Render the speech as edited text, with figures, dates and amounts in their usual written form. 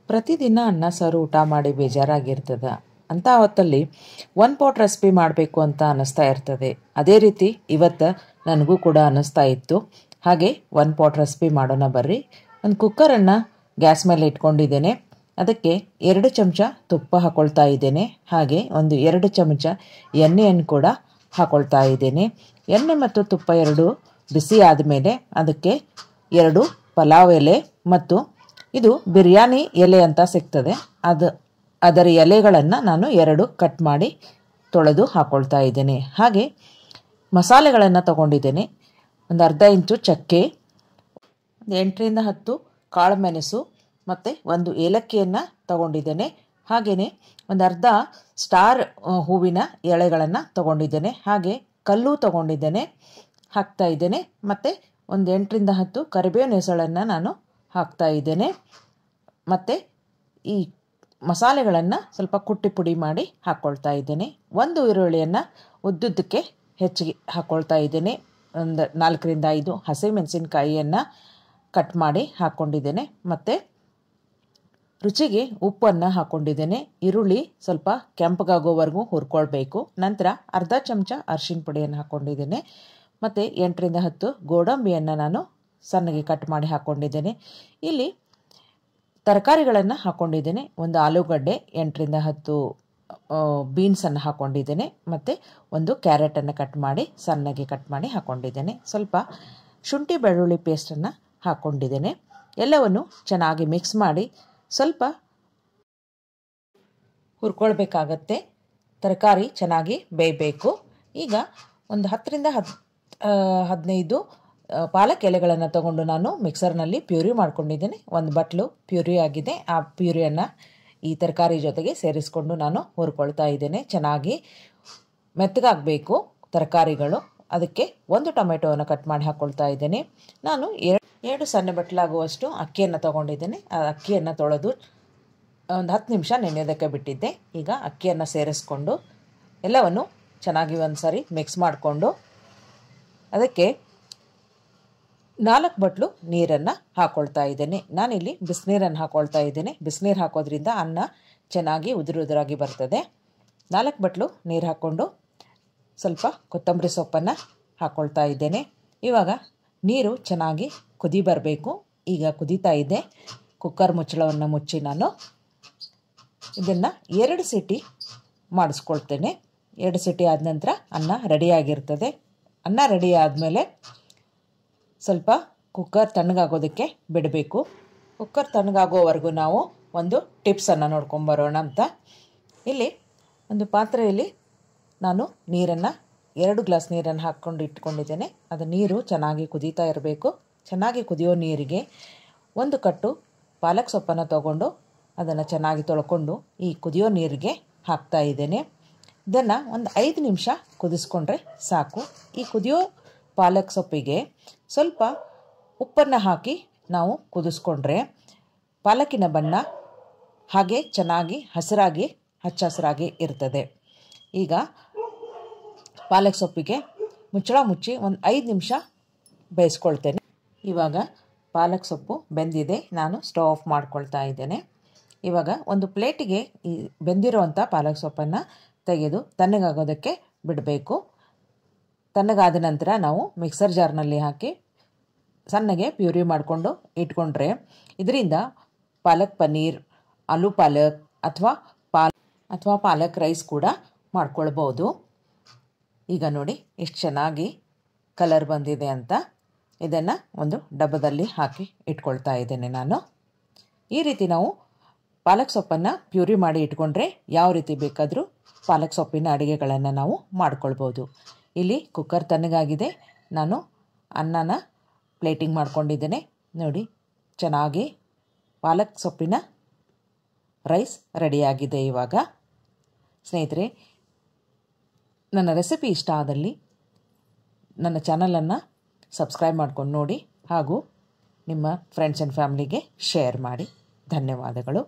ಪ್ರತಿದಿನ ಅನ್ನ ಸಾರು ಊಟ ಮಾಡಿ ಬೇಜಾರಾಗಿರ್ತದೆ ಅಂತ ಹೊತ್ತಲ್ಲಿ ಒನ್ ಪಾಟ್ ರೆಸಿಪಿ ಮಾಡಬೇಕು ಅಂತ ಅನ್ನಿಸ್ತಾ ಇರ್ತದೆ. ಅದೇ ರೀತಿ ಇವತ್ತು ನನಗೂ ಕೂಡ ಅನ್ನಿಸ್ತಾ ಇತ್ತು. ಹಾಗೆ ಒನ್ ಪಾಟ್ ರೆಸಿಪಿ ಮಾಡೋಣ ಬರ್ರಿ. ಒಂದು ಕುಕ್ಕರನ್ನು ಗ್ಯಾಸ್ ಮೇಲೆ ಇಟ್ಕೊಂಡಿದ್ದೇನೆ. ಅದಕ್ಕೆ 2 ಚಮಚ ತುಪ್ಪ ಹಾಕ್ಕೊಳ್ತಾ ಇದ್ದೇನೆ. ಹಾಗೆ ಒಂದು 2 ಚಮಚ ಎಣ್ಣೆಯನ್ನು ಕೂಡ ಹಾಕ್ಕೊಳ್ತಾ ಇದ್ದೇನೆ. ಎಣ್ಣೆ ಮತ್ತು ತುಪ್ಪ ಎರಡು ಬಿಸಿ ಆದಮೇಲೆ ಅದಕ್ಕೆ 2 ಪಲಾವ್ ಎಲೆ ಮತ್ತು ಇದು ಬಿರಿಯಾನಿ ಎಲೆ ಅಂತ ಸಿಗ್ತದೆ, ಅದರ ಎಲೆಗಳನ್ನು ನಾನು 2 ಕಟ್ ಮಾಡಿ ತೊಳೆದು ಹಾಕ್ಕೊಳ್ತಾ ಇದ್ದೇನೆ. ಹಾಗೆ ಮಸಾಲೆಗಳನ್ನು ತಗೊಂಡಿದ್ದೇನೆ. ಒಂದು ಅರ್ಧ ಇಂಚು ಚಕ್ಕೆ, 8 ರಿಂದ 10 ಕಾಳು ಮೆಣಸು ಮತ್ತು 1 ಏಲಕ್ಕಿಯನ್ನು ತಗೊಂಡಿದ್ದೇನೆ. ಹಾಗೆಯೇ ಒಂದು ಅರ್ಧ ಸ್ಟಾರ್ ಹೂವಿನ ಎಳೆಗಳನ್ನು ತಗೊಂಡಿದ್ದೇನೆ. ಹಾಗೆ ಕಲ್ಲು ತಗೊಂಡಿದ್ದೇನೆ, ಹಾಕ್ತಾ ಇದ್ದೇನೆ. ಮತ್ತು ಒಂದು 8 ರಿಂದ 10 ಕರಿಬೇವಿನ ಹೆಸಳನ್ನು ನಾನು ಹಾಕ್ತಾ ಇದ್ದೇನೆ. ಮತ್ತು ಈ ಮಸಾಲೆಗಳನ್ನು ಸ್ವಲ್ಪ ಕುಟ್ಟಿ ಪುಡಿ ಮಾಡಿ ಹಾಕ್ಕೊಳ್ತಾ ಇದ್ದೇನೆ. 1 ಈರುಳ್ಳಿಯನ್ನು ಉದ್ದುದ್ದಕ್ಕೆ ಹೆಚ್ಚಿಗೆ ಹಾಕ್ಕೊಳ್ತಾ ಇದ್ದೇನೆ. ಒಂದು 4 ರಿಂದ 5 ಹಸಿಮೆಣಸಿನಕಾಯಿಯನ್ನು ಕಟ್ ಮಾಡಿ ಹಾಕ್ಕೊಂಡಿದ್ದೇನೆ. ಮತ್ತು ರುಚಿಗೆ ಉಪ್ಪನ್ನು ಹಾಕ್ಕೊಂಡಿದ್ದೇನೆ. ಈರುಳ್ಳಿ ಸ್ವಲ್ಪ ಕೆಂಪಗಾಗೋವರೆಗೂ ಹುರ್ಕೊಳ್ಬೇಕು. ನಂತರ ಅರ್ಧ ಚಮಚ ಅರಿಶಿನ ಪುಡಿಯನ್ನು ಹಾಕ್ಕೊಂಡಿದ್ದೇನೆ. ಮತ್ತು 8 ರಿಂದ 10 ಗೋಡಂಬಿಯನ್ನು ನಾನು ಸಣ್ಣಗೆ ಕಟ್ ಮಾಡಿ ಹಾಕ್ಕೊಂಡಿದ್ದೇನೆ. ಇಲ್ಲಿ ತರಕಾರಿಗಳನ್ನು ಹಾಕ್ಕೊಂಡಿದ್ದೇನೆ. ಒಂದು ಆಲೂಗಡ್ಡೆ, 8 ರಿಂದ 10 ಬೀನ್ಸನ್ನು ಹಾಕ್ಕೊಂಡಿದ್ದೇನೆ. ಮತ್ತು 1 ಕ್ಯಾರೆಟನ್ನು ಕಟ್ ಮಾಡಿ ಸಣ್ಣಗೆ ಕಟ್ ಮಾಡಿ ಹಾಕ್ಕೊಂಡಿದ್ದೇನೆ. ಸ್ವಲ್ಪ ಶುಂಠಿ ಬೆಳ್ಳುಳ್ಳಿ ಪೇಸ್ಟನ್ನು ಹಾಕ್ಕೊಂಡಿದ್ದೇನೆ. ಎಲ್ಲವನ್ನು ಚೆನ್ನಾಗಿ ಮಿಕ್ಸ್ ಮಾಡಿ ಸ್ವಲ್ಪ ಹುರ್ಕೊಳ್ಬೇಕಾಗತ್ತೆ. ತರಕಾರಿ ಚೆನ್ನಾಗಿ ಬೇಯಬೇಕು. ಈಗ ಒಂದು 10 ರಿಂದ 15 ಪಾಲಕ್ ಎಲೆಗಳನ್ನು ತಗೊಂಡು ನಾನು ಮಿಕ್ಸರ್ನಲ್ಲಿ ಪ್ಯೂರಿ ಮಾಡ್ಕೊಂಡಿದ್ದೇನೆ. 1 ಬಟ್ಲು ಪ್ಯೂರಿ ಆಗಿದೆ. ಆ ಪ್ಯೂರಿಯನ್ನು ಈ ತರಕಾರಿ ಜೊತೆಗೆ ಸೇರಿಸ್ಕೊಂಡು ನಾನು ಹುರ್ಕೊಳ್ತಾ ಇದ್ದೇನೆ. ಚೆನ್ನಾಗಿ ಮೆತ್ತಗಾಗಬೇಕು ತರಕಾರಿಗಳು. ಅದಕ್ಕೆ 1 ಟೊಮೆಟೊವನ್ನು ಕಟ್ ಮಾಡಿ ಹಾಕ್ಕೊಳ್ತಾ ಇದ್ದೇನೆ. ನಾನು 2 ಸಣ್ಣ ಬಟ್ಲಾಗುವಷ್ಟು ಅಕ್ಕಿಯನ್ನು ತಗೊಂಡಿದ್ದೇನೆ. ಆ ಅಕ್ಕಿಯನ್ನು ತೊಳೆದು ಒಂದು 10 ನಿಮಿಷ ನೆನೆಯೋದಕ್ಕೆ ಬಿಟ್ಟಿದ್ದೆ. ಈಗ ಅಕ್ಕಿಯನ್ನು ಸೇರಿಸ್ಕೊಂಡು ಎಲ್ಲವನ್ನು ಚೆನ್ನಾಗಿ ಒಂದು ಸಾರಿ ಮಿಕ್ಸ್ ಮಾಡಿಕೊಂಡು ಅದಕ್ಕೆ 4 ಬಟ್ಲು ನೀರನ್ನು ಹಾಕ್ಕೊಳ್ತಾ ಇದ್ದೇನೆ. ನಾನಿಲ್ಲಿ ಬಿಸಿನೀರನ್ನು ಹಾಕ್ಕೊಳ್ತಾ ಇದ್ದೇನೆ. ಬಿಸಿನೀರು ಹಾಕೋದ್ರಿಂದ ಅನ್ನ ಚೆನ್ನಾಗಿ ಉದುರಾಗಿ ಬರ್ತದೆ. 4 ಬಟ್ಲು ನೀರು ಹಾಕ್ಕೊಂಡು ಸ್ವಲ್ಪ ಕೊತ್ತಂಬರಿ ಸೊಪ್ಪನ್ನು ಹಾಕ್ಕೊಳ್ತಾ ಇದ್ದೇನೆ. ಇವಾಗ ನೀರು ಚೆನ್ನಾಗಿ ಕುದಿ ಬರಬೇಕು. ಈಗ ಕುದೀತಾ ಇದೆ. ಕುಕ್ಕರ್ ಮುಚ್ಚಳವನ್ನು ಮುಚ್ಚಿ ನಾನು ಇದನ್ನು 2 ಸೀಟಿ ಮಾಡಿಸ್ಕೊಳ್ತೇನೆ. 2 ಸೀಟಿ ಆದ ನಂತರ ಅನ್ನ ರೆಡಿಯಾಗಿರ್ತದೆ. ಅನ್ನ ರೆಡಿ ಆದಮೇಲೆ ಸ್ವಲ್ಪ ಕುಕ್ಕರ್ ತಣ್ಣಗಾಗೋದಕ್ಕೆ ಬಿಡಬೇಕು. ಕುಕ್ಕರ್ ತಣ್ಣಗಾಗೋವರೆಗೂ ನಾವು ಒಂದು ಟಿಪ್ಸನ್ನು ನೋಡ್ಕೊಂಬರೋಣ ಅಂತ. ಇಲ್ಲಿ ಒಂದು ಪಾತ್ರೆಯಲ್ಲಿ ನಾನು ನೀರನ್ನು 2 ಗ್ಲಾಸ್ ನೀರನ್ನು ಹಾಕ್ಕೊಂಡು ಇಟ್ಕೊಂಡಿದ್ದೇನೆ. ಅದು ನೀರು ಚೆನ್ನಾಗಿ ಕುದೀತಾ ಇರಬೇಕು. ಚೆನ್ನಾಗಿ ಕುದಿಯೋ ನೀರಿಗೆ 1 ಕಟ್ಟು ಪಾಲಕ್ ಸೊಪ್ಪನ್ನು ತಗೊಂಡು ಅದನ್ನು ಚೆನ್ನಾಗಿ ತೊಳ್ಕೊಂಡು ಈ ಕುದಿಯೋ ನೀರಿಗೆ ಹಾಕ್ತಾ ಇದ್ದೇನೆ. ಇದನ್ನು ಒಂದು 5 ನಿಮಿಷ ಕುದಿಸ್ಕೊಂಡ್ರೆ ಸಾಕು. ಈ ಕುದಿಯೋ ಪಾಲಕ್ ಸೊಪ್ಪಿಗೆ ಸ್ವಲ್ಪ ಉಪ್ಪನ್ನು ಹಾಕಿ ನಾವು ಕುದಿಸ್ಕೊಂಡ್ರೆ ಪಾಲಕಿನ ಬಣ್ಣ ಹಾಗೆ ಚೆನ್ನಾಗಿ ಹಚ್ಚ ಹಸಿರಾಗಿ ಇರ್ತದೆ. ಈಗ ಪಾಲಕ್ ಸೊಪ್ಪಿಗೆ ಮುಚ್ಚಳ ಮುಚ್ಚಿ ಒಂದು 5 ನಿಮಿಷ ಬೇಯಿಸ್ಕೊಳ್ತೇನೆ. ಇವಾಗ ಪಾಲಕ್ ಸೊಪ್ಪು ಬೆಂದಿದೆ. ನಾನು ಸ್ಟವ್ ಆಫ್ ಮಾಡ್ಕೊಳ್ತಾ ಇದ್ದೇನೆ. ಇವಾಗ ಒಂದು ಪ್ಲೇಟಿಗೆ ಈ ಬೆಂದಿರೋವಂಥ ಪಾಲಕ್ ಸೊಪ್ಪನ್ನು ತೆಗೆದು ತಣ್ಣಗಾಗೋದಕ್ಕೆ ಬಿಡಬೇಕು. ತಣ್ಣಗಾದ ನಂತರ ನಾವು ಮಿಕ್ಸರ್ ಜಾರ್ನಲ್ಲಿ ಹಾಕಿ ಸಣ್ಣಗೆ ಪ್ಯೂರಿ ಮಾಡಿಕೊಂಡು ಇಟ್ಕೊಂಡ್ರೆ ಇದರಿಂದ ಪಾಲಕ್ ಪನ್ನೀರ್, ಆಲೂ ಪಾಲಕ್ ಅಥವಾ ಪಾಲಕ್ ರೈಸ್ ಕೂಡ ಮಾಡ್ಕೊಳ್ಬೋದು. ಈಗ ನೋಡಿ ಎಷ್ಟು ಚೆನ್ನಾಗಿ ಕಲರ್ ಬಂದಿದೆ ಅಂತ. ಇದನ್ನು ಒಂದು ಡಬ್ಬದಲ್ಲಿ ಹಾಕಿ ಇಟ್ಕೊಳ್ತಾ ಇದ್ದೇನೆ ನಾನು. ಈ ರೀತಿ ನಾವು ಪಾಲಕ್ ಸೊಪ್ಪನ್ನು ಪ್ಯೂರಿ ಮಾಡಿ ಇಟ್ಕೊಂಡ್ರೆ ಯಾವ ರೀತಿ ಬೇಕಾದರೂ ಪಾಲಕ್ ಸೊಪ್ಪಿನ ಅಡುಗೆಗಳನ್ನು ನಾವು ಮಾಡ್ಕೊಳ್ಬೋದು. ಇಲ್ಲಿ ಕುಕ್ಕರ್ ತಣ್ಣಗಾಗಿದೆ. ನಾನು ಅನ್ನನ ಪ್ಲೇಟಿಂಗ್ ಮಾಡ್ಕೊಂಡಿದ್ದೇನೆ. ನೋಡಿ ಚೆನ್ನಾಗಿ ಪಾಲಕ್ ಸೊಪ್ಪಿನ ರೈಸ್ ರೆಡಿಯಾಗಿದೆ. ಇವಾಗ ಸ್ನೇಹಿತರೆ, ನನ್ನ ರೆಸಿಪಿ ಇಷ್ಟ ಆದಲ್ಲಿ ನನ್ನ ಚಾನಲನ್ನು ಸಬ್ಸ್ಕ್ರೈಬ್ ಮಾಡ್ಕೊಂಡು ನೋಡಿ ಹಾಗೂ ನಿಮ್ಮ ಫ್ರೆಂಡ್ಸ್ ಆ್ಯಂಡ್ ಫ್ಯಾಮಿಲಿಗೆ ಶೇರ್ ಮಾಡಿ. ಧನ್ಯವಾದಗಳು.